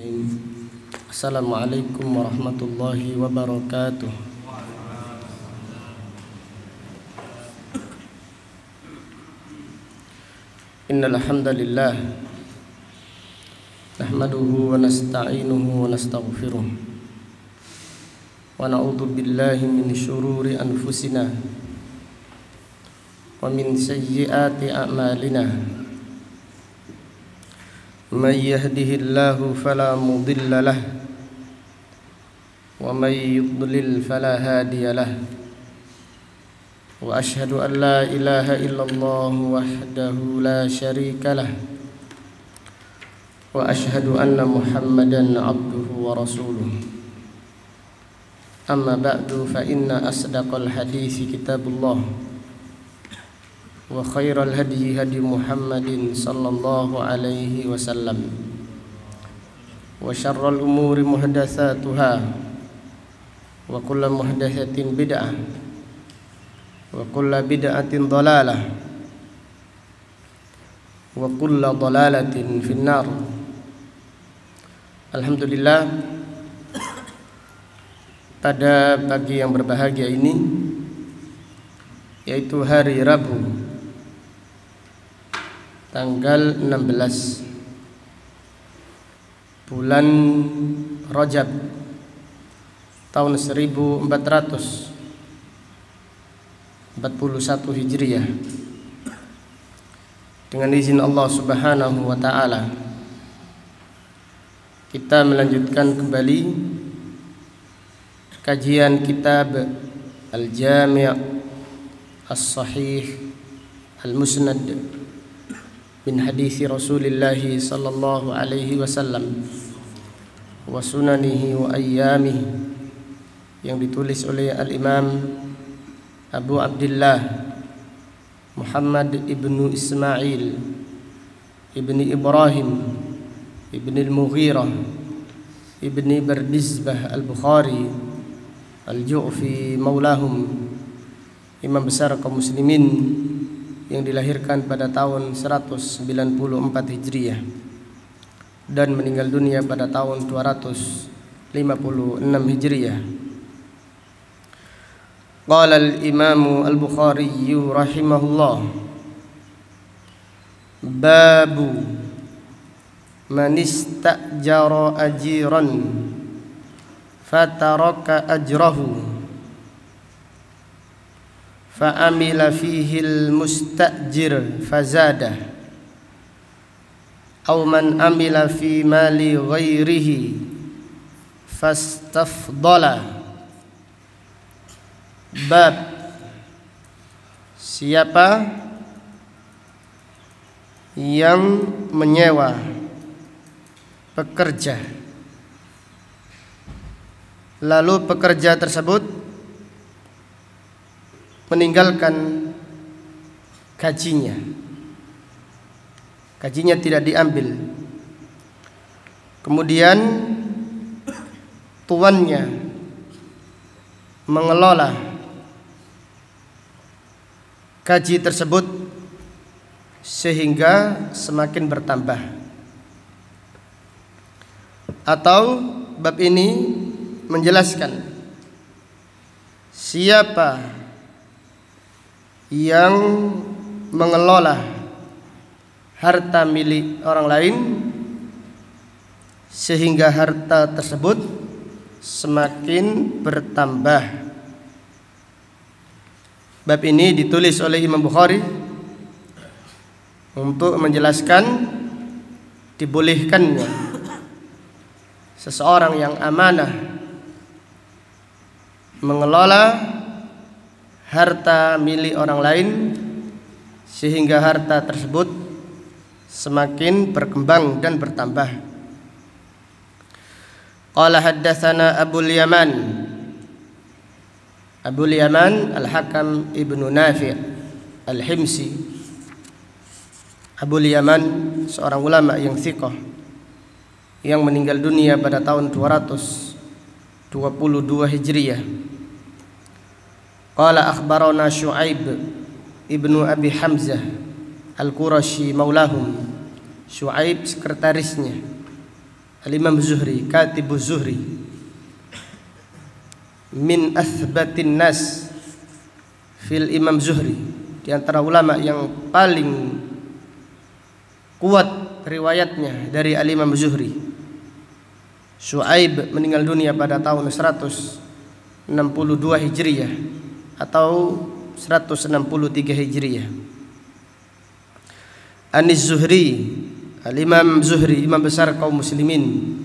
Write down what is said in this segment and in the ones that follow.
Assalamualaikum warahmatullahi wabarakatuh. Innal hamdalillah nahmaduhu wa nasta'inuhu wa nastaghfiruh wa na'udzu billahi min syururi anfusina wa min sayyiati a'malina. Man yahdihillahu fala mudilla lah wa man yudlil fala hadiya lah. Wa ashhadu an la ilaha illallah wahdahu la syarika lah wa ashhadu anna Muhammadan abduhu wa rasuluh. Amma ba'du, fa inna asdaqal hadisi kitabullah wa khairal hadi hadi Muhammadin sallallahu alaihi wasallam wa syarral umuri muhdatsatuha wa kullu muhdatsatin bid'ah wa kullu bid'atin dhalalah wa kullu dhalalatin finnar. Alhamdulillah, pada pagi yang berbahagia ini, yaitu hari Rabu tanggal 16 bulan Rajab tahun 1441 Hijriah, dengan izin Allah Subhanahu wa taala kita melanjutkan kembali kajian kitab Al-Jami' As-Sahih Al-Musnad min hadisi Rasulillah sallallahu alaihi wasallam wa sunanihi wa ayyamihi, yang ditulis oleh Al-Imam Abu Abdullah Muhammad ibnu Ismail ibni Ibrahim ibni Al-Mughirah ibni Bardizbah Al-Bukhari Al-Ju'fi maulahum, imam besar kaum muslimin yang dilahirkan pada tahun 194 Hijriah dan meninggal dunia pada tahun 256 Hijriah. Qala al-Imam Al-Bukhari rahimahullah, babu man istajara ajiran fataraka ajrahu fa'amila fihi al-mustajir fazadah aw man amila fi mali ghairihi fastafdala. Bab, siapa yang menyewa pekerja lalu pekerja tersebut meninggalkan gajinya tidak diambil, kemudian tuannya mengelola gaji tersebut sehingga semakin bertambah. Atau bab ini menjelaskan siapa yang mengelola harta milik orang lain sehingga harta tersebut semakin bertambah. Bab ini ditulis oleh Imam Bukhari untuk menjelaskan dibolehkannya seseorang yang amanah mengelola harta milik orang lain sehingga harta tersebut semakin berkembang dan bertambah. Qala haddatsana Abul Yaman Al-Hakam ibnu Nafi' Al-Himsi. Abul Yaman seorang ulama yang thiqah yang meninggal dunia pada tahun 222 Hijriah. Qala akhbarana Syu'aib ibnu Abi Hamzah Al-Qurashi maulahum. Syu'aib sekretarisnya Al-Imam Zuhri, Katibuz Zuhri, min athbatin nas fil Imam Zuhri, di antara ulama yang paling kuat riwayatnya dari Al-Imam Zuhri. Syuaib meninggal dunia pada tahun 162 Hijriyah atau 163 Hijriyah. Anis Zuhri, Al-Imam Zuhri, imam besar kaum muslimin,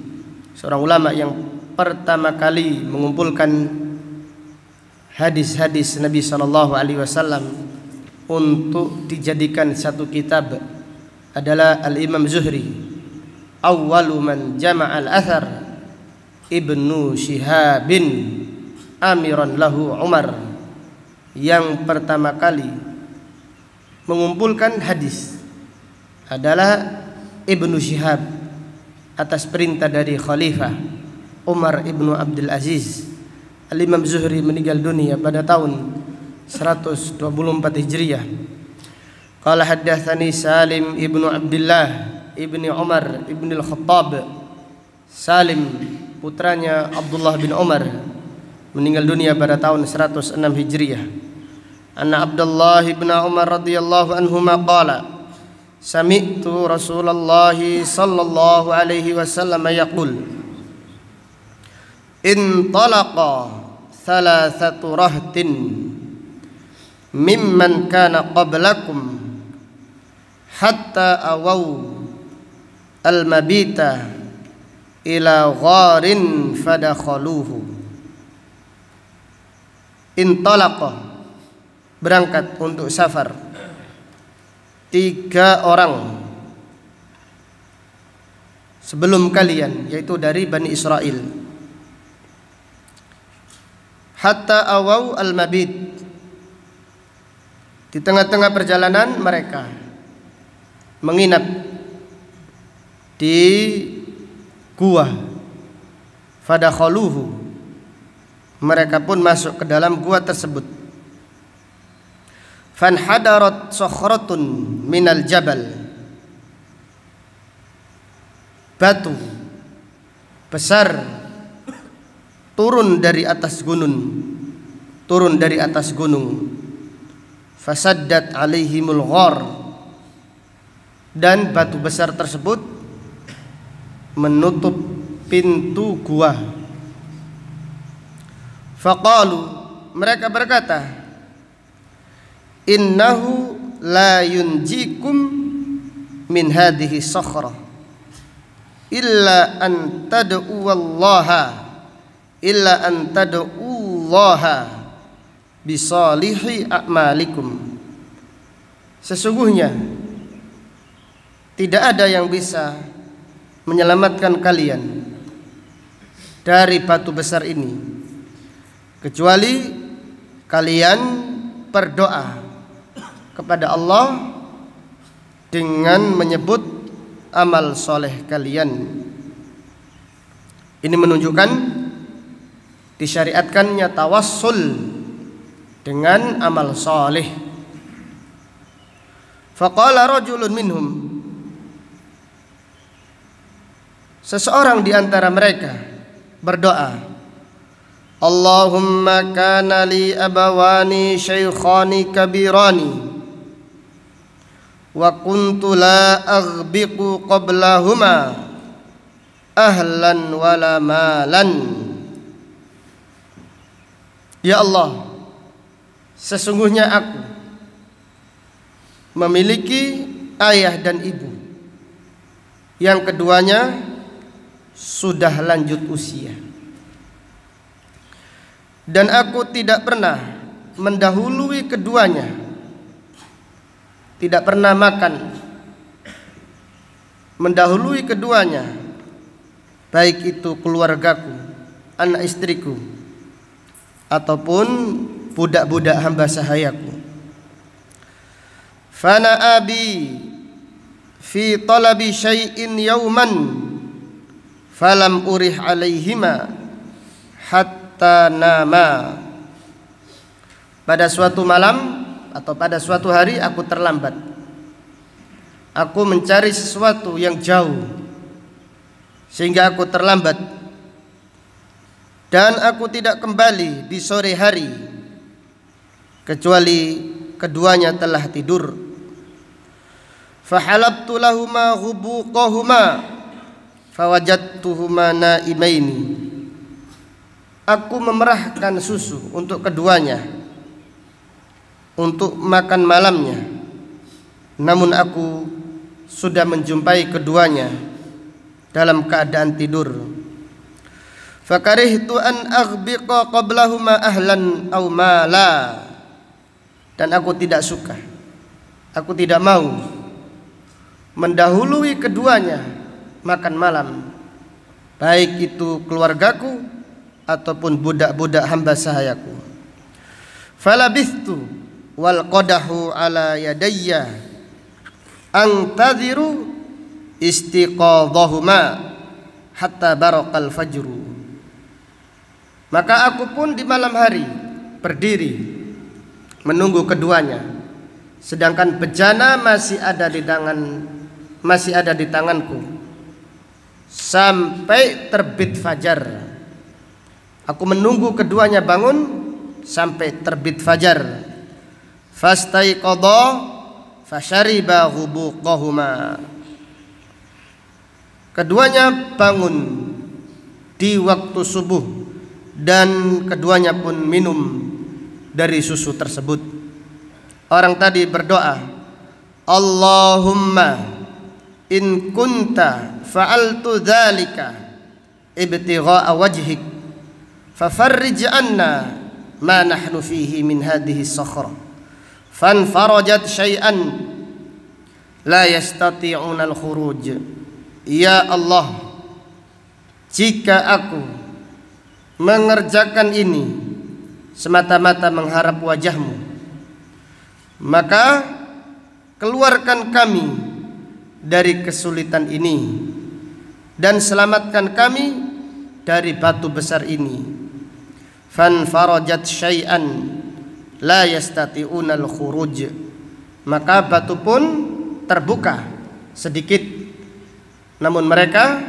seorang ulama yang pertama kali mengumpulkan hadis-hadis Nabi SAW untuk dijadikan satu kitab, adalah Al-Imam Zuhri. Awwalu man jama'al athar Ibnu Shihabin amiran lahu Umar, yang pertama kali mengumpulkan hadis adalah Ibnu Shihab atas perintah dari Khalifah Umar ibnu Abdul Aziz. Al-Imam Zuhri meninggal dunia pada tahun 124 Hijriyah. Qala haddatsani Salim ibnu Abdullah ibni Umar ibn al-Khattab. Salim putranya Abdullah bin Umar meninggal dunia pada tahun 106 Hijriyah. Anna Abdullah bin Umar radhiyallahu anhuma qala sami'tu Rasulullah sallallahu alaihi wasallam yaqul intalaqa thalathatu rahtin mimman kana qablakum hatta awaw al-mabita ila gharin fadakhaluhu. Intalaqa, berangkat untuk safar, 3 orang sebelum kalian, yaitu dari Bani Israel. Hatta awaw al-mabit, di tengah-tengah perjalanan mereka menginap di gua. Fadakhaluhu, mereka pun masuk ke dalam gua tersebut. Fanhadarat sakhratun minal jabal, batu besar turun dari atas gunung. Fasaddat alaihimul ghar, dan batu besar tersebut menutup pintu gua. Faqalu, mereka berkata, innahu la yunjikum min hadhihi sakhrah illa an tad'ullaha bisalihi a'malikum. Sesungguhnya tidak ada yang bisa menyelamatkan kalian dari batu besar ini kecuali kalian berdoa kepada Allah dengan menyebut amal soleh kalian. Ini menunjukkan disyariatkannya tawassul dengan amal soleh. Faqala rajulun minhum, seseorang di antara mereka berdoa, Allahumma kana li abawani shaykhani kabirani wa kuntu la aghbiqu qablahuma ahlan wala malan. Ya Allah, sesungguhnya aku memiliki ayah dan ibu yang keduanya sudah lanjut usia, dan aku tidak pernah mendahului keduanya, tidak pernah makan mendahului keduanya, baik itu keluargaku, anak istriku, ataupun budak-budak hamba sahayaku. Fana abi fi talabi syai'in yauman falam urih alaihima hatta nama. Pada suatu malam atau pada suatu hari aku terlambat. Aku mencari sesuatu yang jauh sehingga aku terlambat, dan aku tidak kembali di sore hari kecuali keduanya telah tidur. Fahalabtu lahuma ghubuqahuma fawajadtuhuma naimaini. Aku memerahkan susu untuk keduanya untuk makan malamnya, namun aku sudah menjumpai keduanya dalam keadaan tidur. Fakarihtu an aghbiqa qablahuma ahlan aw mala. Dan aku tidak suka, aku tidak mau mendahului keduanya makan malam, baik itu keluargaku ataupun budak-budak hamba sahayaku. Falabithtu wal qadahu ala yadayya antadhiru istiqadhahuma hatta baraqal fajru. Maka aku pun di malam hari berdiri menunggu keduanya, sedangkan bejana masih ada di tanganku sampai terbit fajar. Aku menunggu keduanya bangun sampai terbit fajar. Fastaiqadha fashariba ghubuqahuma. Keduanya bangun di waktu subuh dan keduanya pun minum dari susu tersebut. Orang tadi berdoa, Allahumma in kunta fa'altu dzalika ibtigha'a wajhik fafarrij anna ma nahnu fihi min hadhihi as-sakhra fanfarajat syai'an la yastati'una al-khuruj. Ya Allah, jika aku mengerjakan ini semata-mata mengharap wajah-Mu, maka keluarkan kami dari kesulitan ini dan selamatkan kami dari batu besar ini. Fanfarajat syai'an la yastati'una al-khuruj. Maka batu pun terbuka sedikit, namun mereka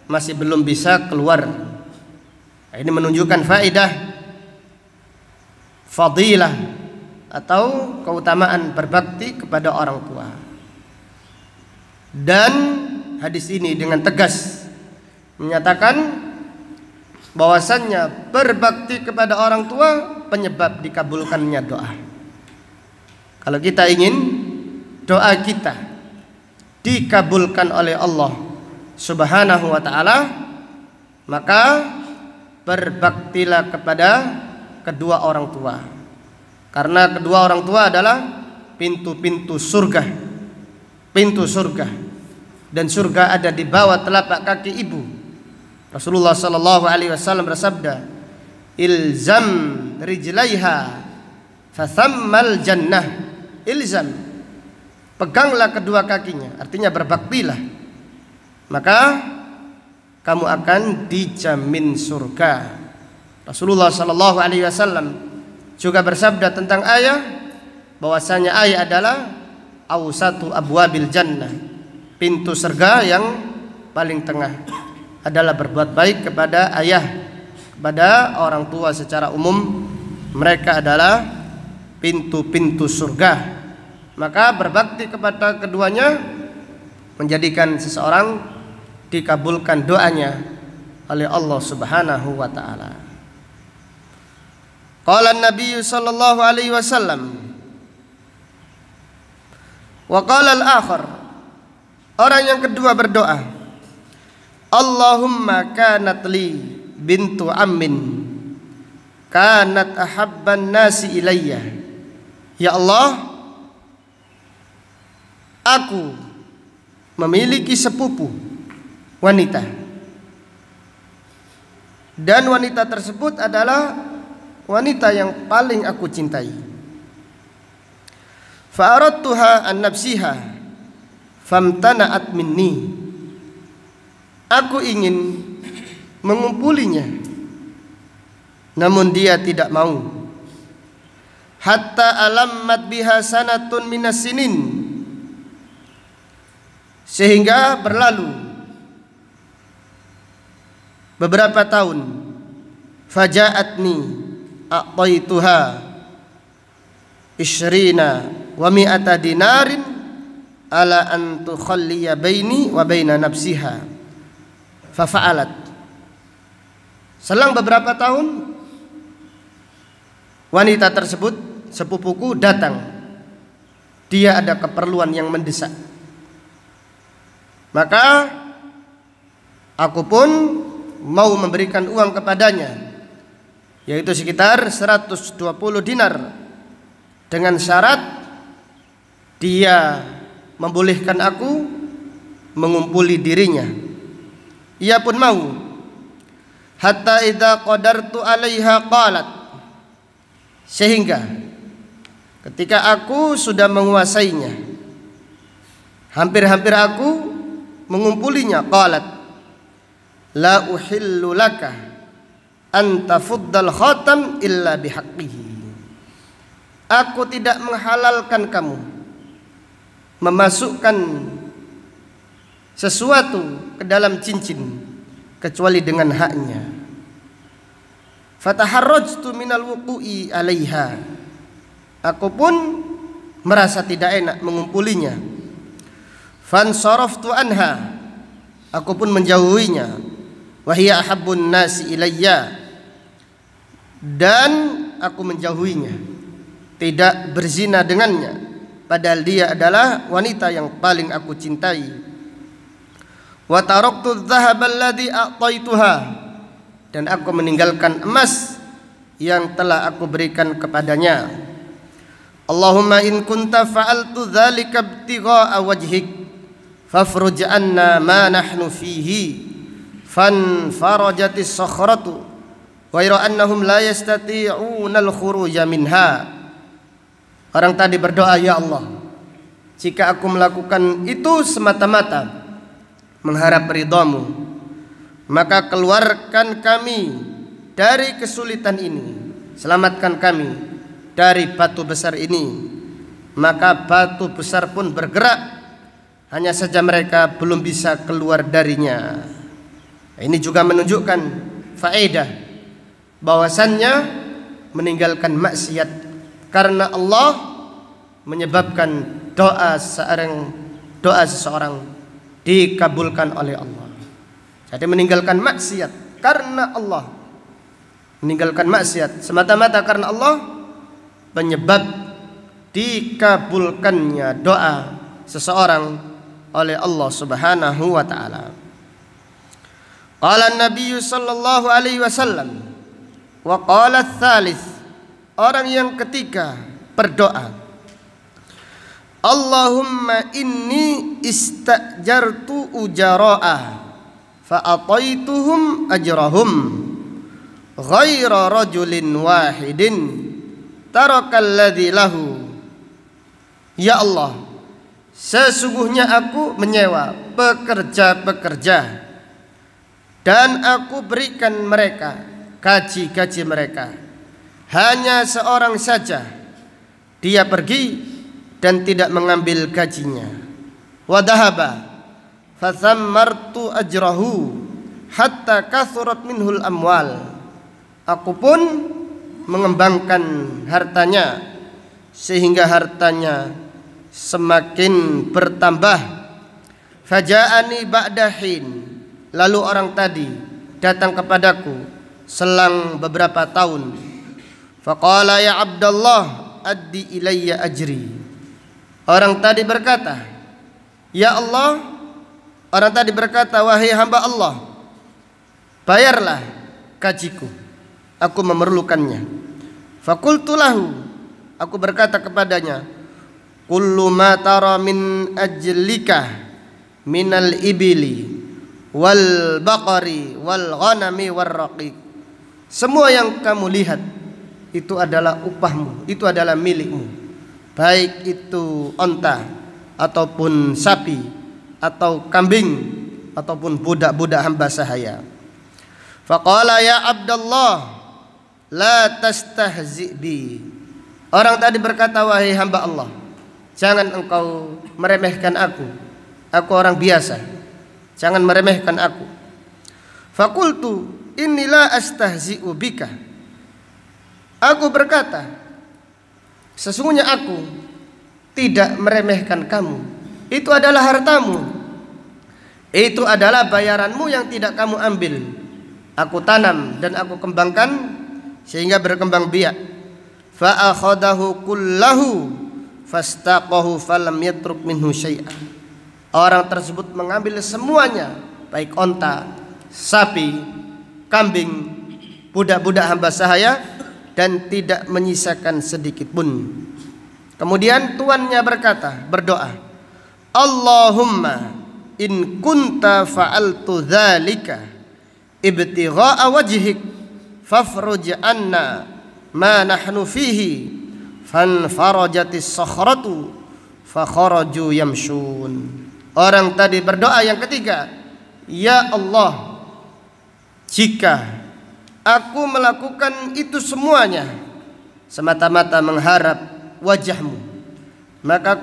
masih belum bisa keluar. Ini menunjukkan faedah fadilah atau keutamaan berbakti kepada orang tua. Dan hadis ini dengan tegas menyatakan bahwasannya berbakti kepada orang tua penyebab dikabulkannya doa. Kalau kita ingin doa kita dikabulkan oleh Allah Subhanahu wa taala, maka berbaktilah kepada kedua orang tua. Karena kedua orang tua adalah pintu-pintu surga. Pintu surga. Dan surga ada di bawah telapak kaki ibu. Rasulullah sallallahu alaihi wasallam bersabda, "Ilzam rijlaiha fathammal jannah." Ilzam, peganglah kedua kakinya, artinya berbaktilah, maka kamu akan dijamin surga. Rasulullah sallallahu alaihi wasallam juga bersabda tentang ayah, bahwasanya ayah adalah awsatu abwabil jannah, pintu surga yang paling tengah adalah berbuat baik kepada ayah, kepada orang tua secara umum. Mereka adalah pintu-pintu surga. Maka berbakti kepada keduanya menjadikan seseorang dikabulkan doanya oleh Allah Subhanahu wa taala. Qala an-nabiy sallallahu alaihi wasallam wa qala al-akhar, orang yang kedua berdoa, Allahumma kanat li bintu ammin kanat ahabban nasi ilayya. Ya Allah, aku memiliki sepupu wanita, dan wanita tersebut adalah wanita yang paling aku cintai. Fa aradtuha an nafsiha famtana'at minni. Aku ingin mengumpulinya, namun dia tidak mau. Hatta alammat biha sanatun minas sinin, sehingga berlalu beberapa tahun. Faja'atni a'taituha ishrina wa mi'ata dinarin ala an tukhalliya baini wa baina nafsiha. Fafa'alat. Selang beberapa tahun, wanita tersebut, sepupuku, datang. Dia ada keperluan yang mendesak. Maka aku pun mau memberikan uang kepadanya, yaitu sekitar 120 dinar, dengan syarat dia membolehkan aku mengumpuli dirinya. Ia pun mau. Hatta idza qadartu 'alaiha qalat, sehingga ketika aku sudah menguasainya, hampir-hampir aku mengumpulinya, qalat la uhillu laka an tafuddal khatam illa bihaqqihi. Aku tidak menghalalkan kamu memasukkan sesuatu ke dalam cincin kecuali dengan haknya. Fataharrajtu minal wuqu'i 'alaiha. Aku pun merasa tidak enak mengumpulinya. Fansaraftu anha. Aku pun menjauhinya. Wa hiya ahabbun nasi ilayya. Dan aku menjauhinya, tidak berzina dengannya, padahal dia adalah wanita yang paling aku cintai. Wa taraktu adh-dhahaba alladhi a'taituha. Dan aku meninggalkan emas yang telah aku berikan kepadanya. Allahumma in kunta fa'altu dzalika ibtigha'a wajhik fafruj 'anna ma nahnu fihi. Fanfarajatis sakhratu wa ira annahum la yastati'una al-khuruja minha. Orang tadi berdoa, ya Allah, jika aku melakukan itu semata-mata mengharap ridhamu, maka keluarkan kami dari kesulitan ini, selamatkan kami dari batu besar ini. Maka batu besar pun bergerak, hanya saja mereka belum bisa keluar darinya. Ini juga menunjukkan faedah bahwasannya meninggalkan maksiat karena Allah menyebabkan doa seseorang dikabulkan oleh Allah. Jadi meninggalkan maksiat karena Allah, meninggalkan maksiat semata-mata karena Allah, penyebab dikabulkannya doa seseorang oleh Allah Subhanahu wa taala. Qala an-nabiy sallallahu alaihi wasallam wa qala ats-tsalits, orang yang ketiga berdoa, Allahumma inni istajartu ujara'a fa ataituhum ajrahum ghaira rajulin wahidin tarakal ladzi lahu. Ya Allah, sesungguhnya aku menyewa pekerja-pekerja dan aku berikan mereka gaji-gaji mereka, hanya seorang saja dia pergi dan tidak mengambil gajinya. Wadahaba fathammartu ajrahu hatta kathurat minhul amwal. Aku pun mengembangkan hartanya sehingga hartanya semakin bertambah. Faja'ani ba'dahin, lalu orang tadi datang kepadaku selang beberapa tahun. Faqala ya Abdullah addi ilayya ajri. Orang tadi berkata, ya Allah, orang tadi berkata, wahai hamba Allah, bayarlah gajiku, aku memerlukannya. Faqultu lahu, aku berkata kepadanya, kullu ma tara min ajlika minal ibili wal baqari wal ghanami war raqiq. Semua yang kamu lihat itu adalah upahmu, itu adalah milikmu, baik itu onta ataupun sapi atau kambing ataupun budak-budak hamba sahaya. Faqala ya Abdullah la tastahzi bi. Orang tadi berkata, wahai hamba Allah, jangan engkau meremehkan aku orang biasa, jangan meremehkan aku. Faqultu inni la astahzi'u bika. Aku berkata, sesungguhnya aku tidak meremehkan kamu. Itu adalah hartamu. Itu adalah bayaranmu yang tidak kamu ambil. Aku tanam dan aku kembangkan sehingga berkembang biak. Fa akhadahu kullahu fastaqahu falam yatruk minhu syai'an. Orang tersebut mengambil semuanya, baik onta, sapi, kambing, budak-budak hamba sahaya, dan tidak menyisakan sedikit pun. Kemudian tuannya berdoa, Allahumma in kunta fa'altu dzalika ibtigha'a wajhik fafruj anna ma nahnu fihi. Fanfarajatis sakhratu fakharaju yamshun. Orang tadi berdoa yang ketiga, ya Allah, jika aku melakukan itu semuanya semata-mata mengharap wajahmu, maka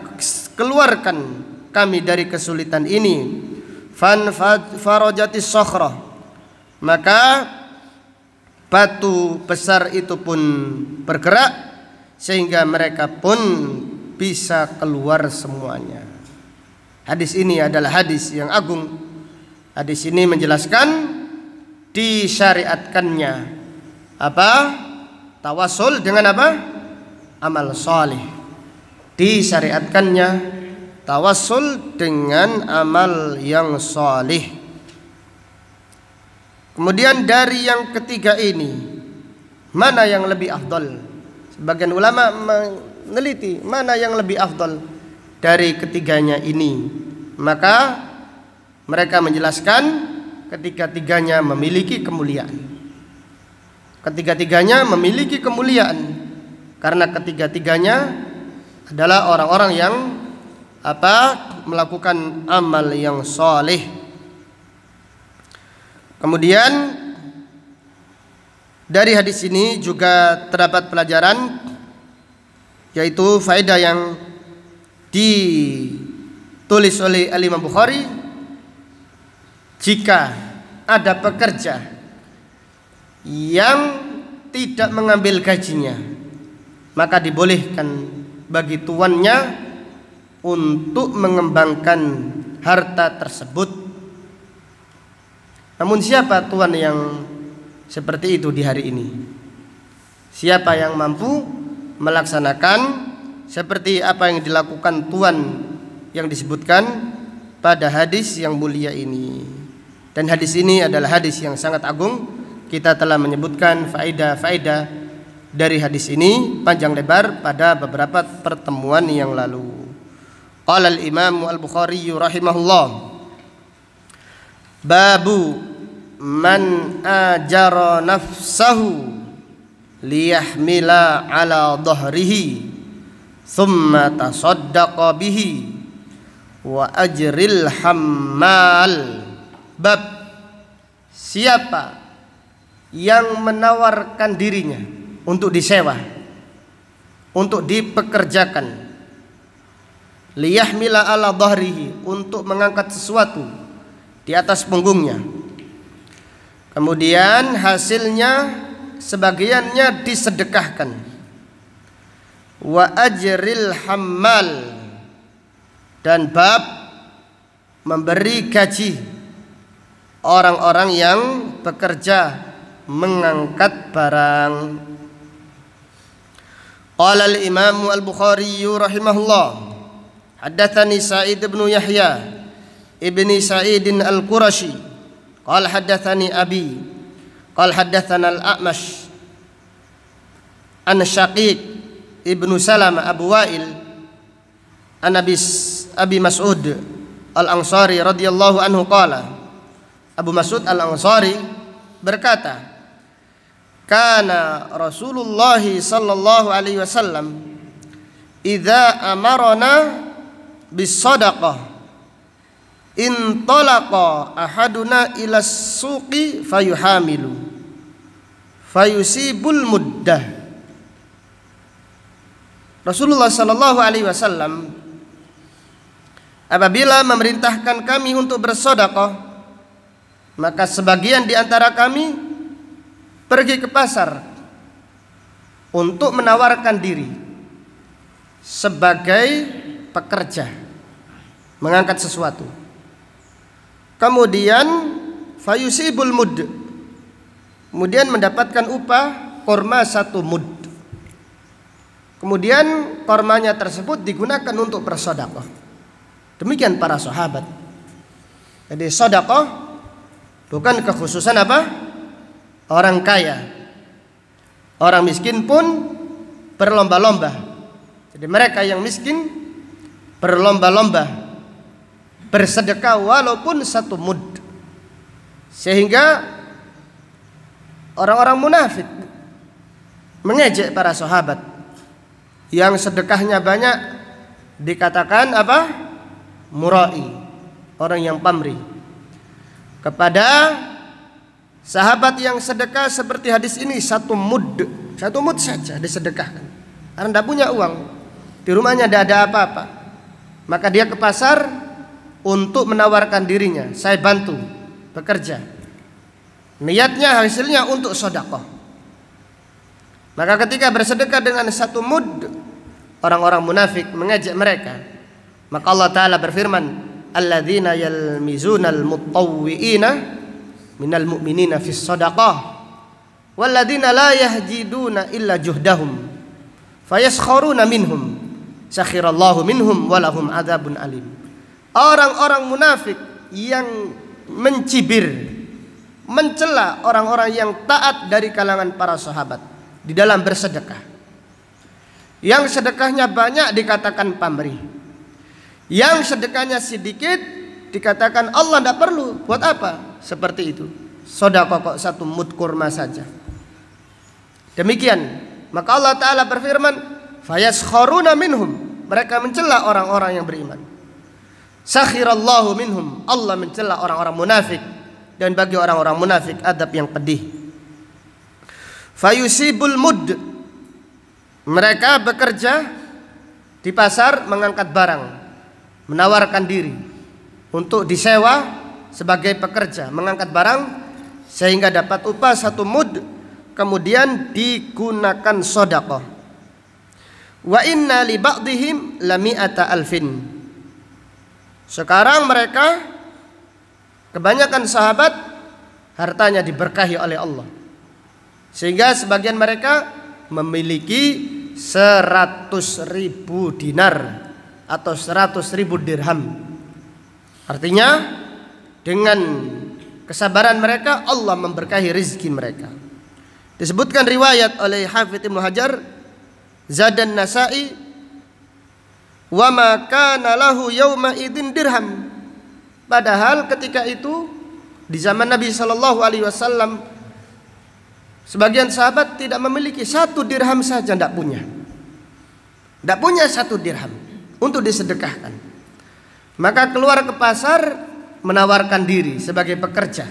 keluarkan kami dari kesulitan ini. Fanfarajatis sakhrah, maka batu besar itu pun bergerak sehingga mereka pun bisa keluar semuanya. Hadis ini adalah hadis yang agung. Hadis ini menjelaskan disyariatkannya apa? Tawasul dengan apa? Amal saleh. Disyariatkannya tawasul dengan amal yang saleh. Kemudian dari yang ketiga ini, mana yang lebih afdal? Sebagian ulama meneliti mana yang lebih afdal dari ketiganya ini. Maka mereka menjelaskan ketiga-tiganya memiliki kemuliaan. Ketiga-tiganya memiliki kemuliaan karena ketiga-tiganya adalah orang-orang yang melakukan amal yang saleh. Kemudian dari hadis ini juga terdapat pelajaran, yaitu faedah yang ditulis oleh Al-Imam Bukhari. Jika ada pekerja yang tidak mengambil gajinya, maka dibolehkan bagi tuannya untuk mengembangkan harta tersebut. Namun siapa tuan yang seperti itu di hari ini? Siapa yang mampu melaksanakan seperti apa yang dilakukan tuan yang disebutkan pada hadis yang mulia ini? Dan hadis ini adalah hadis yang sangat agung. Kita telah menyebutkan faedah-faedah dari hadis ini panjang lebar pada beberapa pertemuan yang lalu. Qala al-Imam Al-Bukhari rahimahullah, babu man ajara nafsahu liyahmila ala dhahrihi thumma tasaddaqa bihi wa ajril hammal. Bab siapa yang menawarkan dirinya untuk disewa, untuk dipekerjakan, liyahmila ala dhahrihi, untuk mengangkat sesuatu di atas punggungnya, kemudian hasilnya sebagiannya disedekahkan, wa ajril hammal, dan bab memberi gaji orang-orang yang bekerja mengangkat barang. Qala al-Imam Al-Bukhari rahimahullah, haddatsani Sa'id bin Yahya ibni Sa'id al-Qurashi qala haddatsani abi qala haddatsana al-A'mash an Syaqiq ibnu Salamah Abu Wa'il an Abi Mas'ud al-Ansari radhiyallahu anhu qala, Abu Mas'ud al-Ansari berkata, kana Rasulullah sallallahu alaihi wasallam idza amarna bis-shadaqah intalaqa ahaduna ila suqi fayuhamilu fayusibul muddah. Rasulullah sallallahu alaihi wasallam apabila memerintahkan kami untuk bersedekah, Maka sebagian di antara kami pergi ke pasar untuk menawarkan diri sebagai pekerja, mengangkat sesuatu. Kemudian fayusibul mud, kemudian mendapatkan upah korma 1 mud. Kemudian kormanya tersebut digunakan untuk bersedekah. Demikian para sahabat. Jadi sedekah bukan kekhususan apa? Orang kaya. Orang miskin pun berlomba-lomba. Jadi mereka yang miskin berlomba-lomba bersedekah walaupun 1 mud. Sehingga orang-orang munafik mengejek para sahabat yang sedekahnya banyak, dikatakan apa? Murai, orang yang pamrih. Kepada sahabat yang sedekah seperti hadis ini 1 mud, 1 mud saja disedekahkan. Karena tidak punya uang, di rumahnya tidak ada apa-apa, maka dia ke pasar untuk menawarkan dirinya, saya bantu bekerja. Niatnya hasilnya untuk sedekah. Maka ketika bersedekah dengan 1 mud, orang-orang munafik mengejek mereka. Maka Allah Ta'ala berfirman, alladzina yalmizunal mutawwi'ina minal mu'minina fis sadaqah walladzina la yahjiduna illa juhdahum fayaskharuna minhum sakhirallahu minhum walahum adzabun alim. Orang-orang munafik yang mencibir, mencela orang-orang yang taat dari kalangan para sahabat di dalam bersedekah. Yang sedekahnya banyak dikatakan pamrih, yang sedekahnya sedikit dikatakan Allah tidak perlu. Buat apa? Seperti itu. Sedekah kok 1 mud kurma saja. Demikian. Maka Allah Ta'ala berfirman, fayaskharuna minhum, mereka mencela orang-orang yang beriman. Sakhirallahu minhum, Allah mencela orang-orang munafik. Dan bagi orang-orang munafik adab yang pedih. Fayusibul mud, mereka bekerja di pasar mengangkat barang, menawarkan diri untuk disewa sebagai pekerja, mengangkat barang sehingga dapat upah 1 mud, kemudian digunakan sedekah. Wa inna li ba'dihim lami'ata alfin. Sekarang mereka, kebanyakan sahabat, hartanya diberkahi oleh Allah, sehingga sebagian mereka memiliki 100.000 dinar atau 100.000 dirham. Artinya dengan kesabaran mereka Allah memberkahi rezeki mereka. Disebutkan riwayat oleh Hafidz Ibnu Hajar, Zadan Nasa'i, wa ma kana lahu yauma idzin dirham. Padahal ketika itu di zaman Nabi sallallahu alaihi wasallam sebagian sahabat tidak memiliki 1 dirham saja, tidak punya. Tidak punya 1 dirham untuk disedekahkan. Maka keluar ke pasar menawarkan diri sebagai pekerja.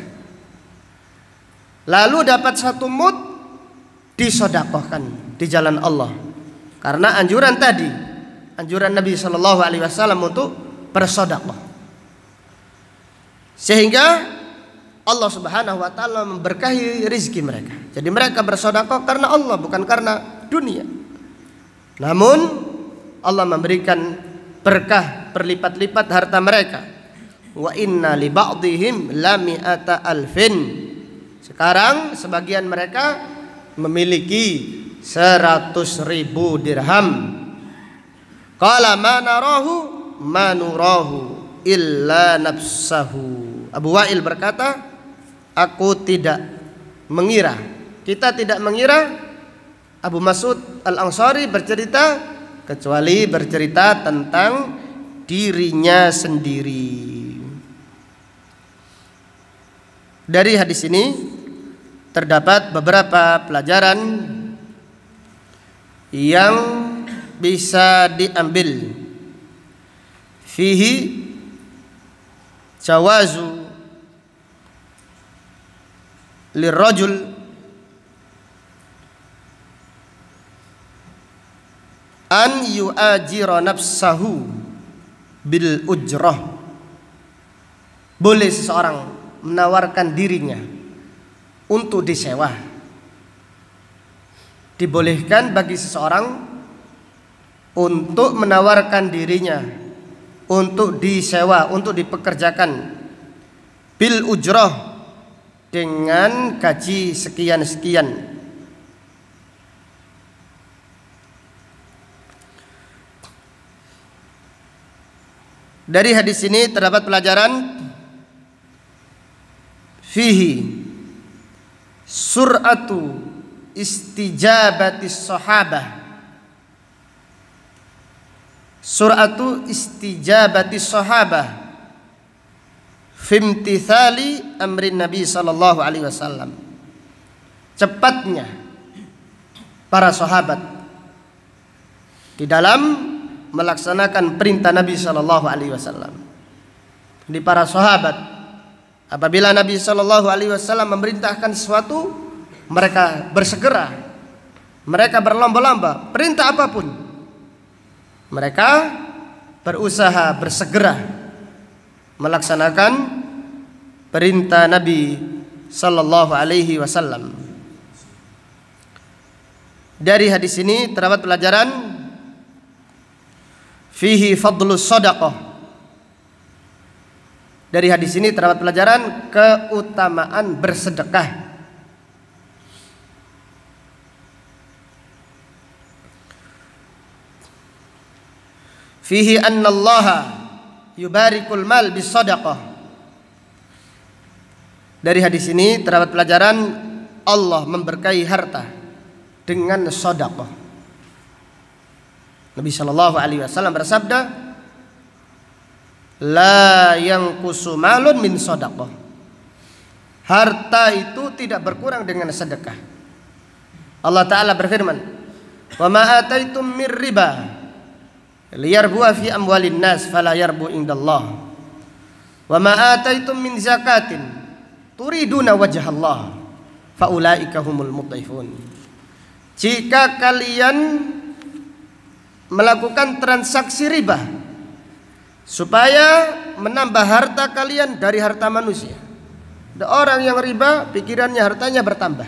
Lalu dapat 1 mud, disedekahkan di jalan Allah. Karena anjuran tadi, anjuran Nabi sallallahu alaihi wasallam untuk bersedekah. Sehingga Allah Subhanahu wa taala memberkahi rezeki mereka. Jadi mereka bersedekah karena Allah, bukan karena dunia. Namun Allah memberikan berkah berlipat-lipat harta mereka. Wa inna li ba'dihim lami'ata alfin. Sekarang sebagian mereka memiliki 100.000 dirham. Qala ma nurahu illa nafsahu. Abu Wa'il berkata, aku tidak mengira, kita tidak mengira, Abu Mas'ud Al-Ansari bercerita, kecuali bercerita tentang dirinya sendiri. Dari hadis ini terdapat beberapa pelajaran yang bisa diambil. Fihi jawazu lirrajul an yu'ajira nafsahu bil ujrah. Boleh seseorang menawarkan dirinya untuk disewa. Dibolehkan bagi seseorang untuk menawarkan dirinya untuk disewa, untuk dipekerjakan bil ujrah, dengan gaji sekian-sekian. Dari hadis ini terdapat pelajaran fihi sur'atu istijabatis sahabah, sur'atu istijabatis sahabah fimtithali amrin Nabi sallallahu alaihi wasallam. Cepatnya para sahabat di dalam melaksanakan perintah Nabi sallallahu alaihi wasallam. Di para sahabat, apabila Nabi sallallahu alaihi wasallam memerintahkan sesuatu, mereka bersegera, mereka berlomba-lomba, perintah apapun mereka berusaha bersegera melaksanakan perintah Nabi sallallahu alaihi wasallam. Dari hadis ini terdapat pelajaran fihi fadlus shadaqah. Dari hadis ini terdapat pelajaran keutamaan bersedekah. Fihi annallaha yubarikul mal bis shadaqah. Dari hadis ini terdapat pelajaran Allah memberkahi harta dengan sedekah. Nabi sallallahu alaihi wasallam bersabda, la yanqusu malun min shadaqah. Harta itu tidak berkurang dengan sedekah. Allah taala berfirman, wa ma ataitum mir riba liyarbu fi amwalin nas fala yarbu indallah. Wa ma ataitum min zakatin turiduna wajhallah faulaika humul mudhifun. Jika kalian melakukan transaksi riba supaya menambah harta kalian dari harta manusia. Ada orang yang riba, pikirannya hartanya bertambah.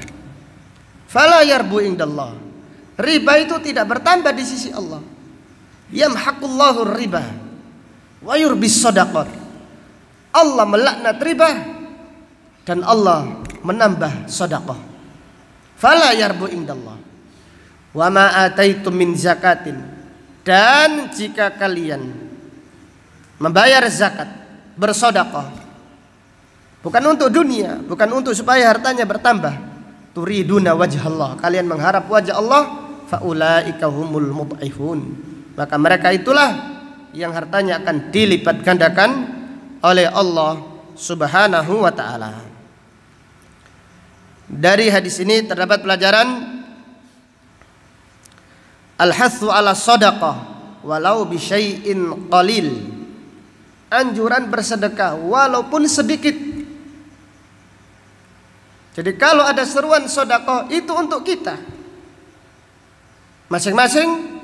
Fala yarbu indallah. Riba itu tidak bertambah di sisi Allah. Yamhaqullahu riba wa yurbis shadaqat. Allah melaknat riba dan Allah menambah sedekah. Fala yarbu indallah. Wa ma ataitum min zakatin. Dan jika kalian membayar zakat, bersedekah, bukan untuk dunia, bukan untuk supaya hartanya bertambah, turiduna wajhallah, kalian mengharap wajah Allah, faulaika humul mudhifun, maka mereka itulah yang hartanya akan dilipat gandakan oleh Allah Subhanahu wa taala. Dari hadis ini terdapat pelajaran al-hathu ala shadaqah walau bi syai'in qalil. Anjuran bersedekah walaupun sedikit. Jadi kalau ada seruan sedekah itu untuk kita, masing-masing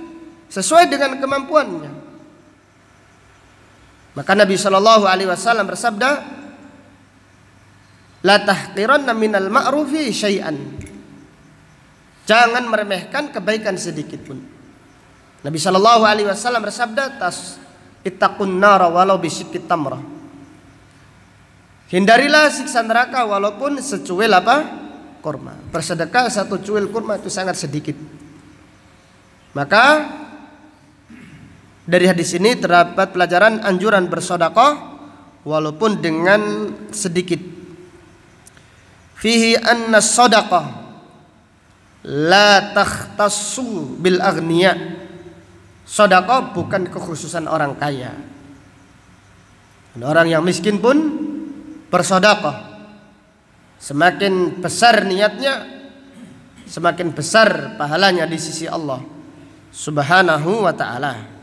sesuai dengan kemampuannya. Maka Nabi sallallahu alaihi wasallam bersabda, la tahqiranna minal ma'rufi syai'an. Jangan meremehkan kebaikan sedikit pun. Nabi sallallahu alaihi wasallam bersabda, ittaqun nara walau bisyikki tamrah. Hindarilah siksa neraka walaupun secuil kurma. Bersedekah satu cuil kurma itu sangat sedikit. Maka dari hadis ini terdapat pelajaran anjuran bersedekah walaupun dengan sedikit. Fihi anna shadaqah la takhtassu bil aghniya. Sedekah bukan kekhususan orang kaya. Orang yang miskin pun bersedekah. Semakin besar niatnya, semakin besar pahalanya di sisi Allah Subhanahu wa ta'ala.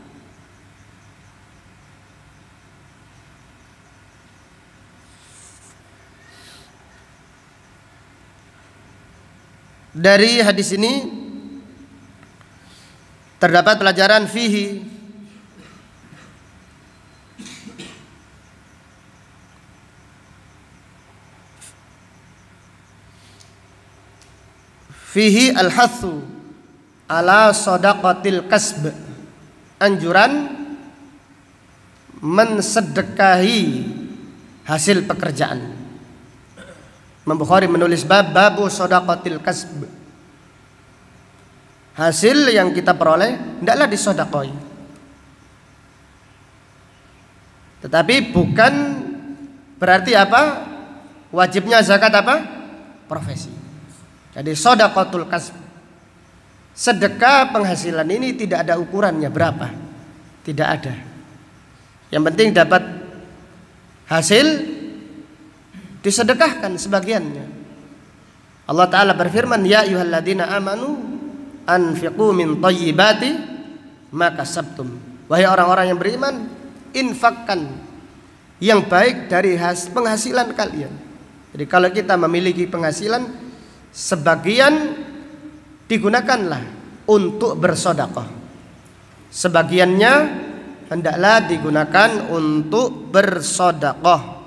Dari hadis ini terdapat pelajaran fihi fihi al-hathu ala shadaqatil kasb, anjuran mensedekahi hasil pekerjaan. Imam Bukhari menulis babu shadaqatil kasb, hasil yang kita peroleh hendaklah disedekahkan. Tetapi bukan berarti apa? Wajibnya zakat apa? Profesi. Jadi shadaqatul kasb, sedekah penghasilan ini tidak ada ukurannya berapa. Tidak ada. Yang penting dapat hasil, disedekahkan sebagiannya. Allah Ta'ala berfirman, ya ayyuhalladzina amanu anfiqu min thayyibati ma kasabtum. Wahai orang-orang yang beriman, infakkan yang baik dari penghasilan kalian. Jadi kalau kita memiliki penghasilan, sebagian digunakanlah untuk bersedekah, sebagiannya hendaklah digunakan untuk bersedekah.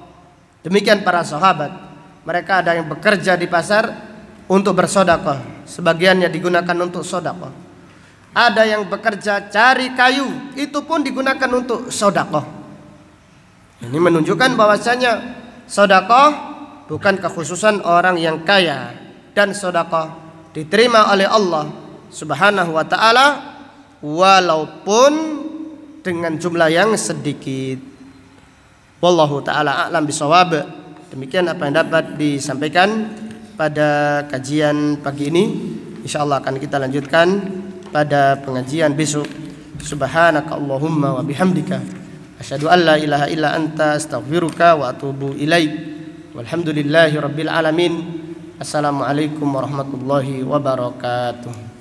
Demikian para sahabat, mereka ada yang bekerja di pasar untuk bersedekah, sebagiannya digunakan untuk sedekah. Ada yang bekerja cari kayu, itu pun digunakan untuk sedekah. Ini menunjukkan bahwasanya sedekah bukan kekhususan orang yang kaya, dan sedekah diterima oleh Allah Subhanahu wa taala walaupun dengan jumlah yang sedikit. Wallahu taala a'lam bishawab. Demikian apa yang dapat disampaikan pada kajian pagi ini. Insyaallah akan kita lanjutkan pada pengajian besok. Subhanaka Allahumma wa bihamdika asyhadu an la ilaha illa anta astaghfiruka wa atubu ilaik. Walhamdulillahi rabbil alamin. Assalamualaikum warahmatullahi wabarakatuh.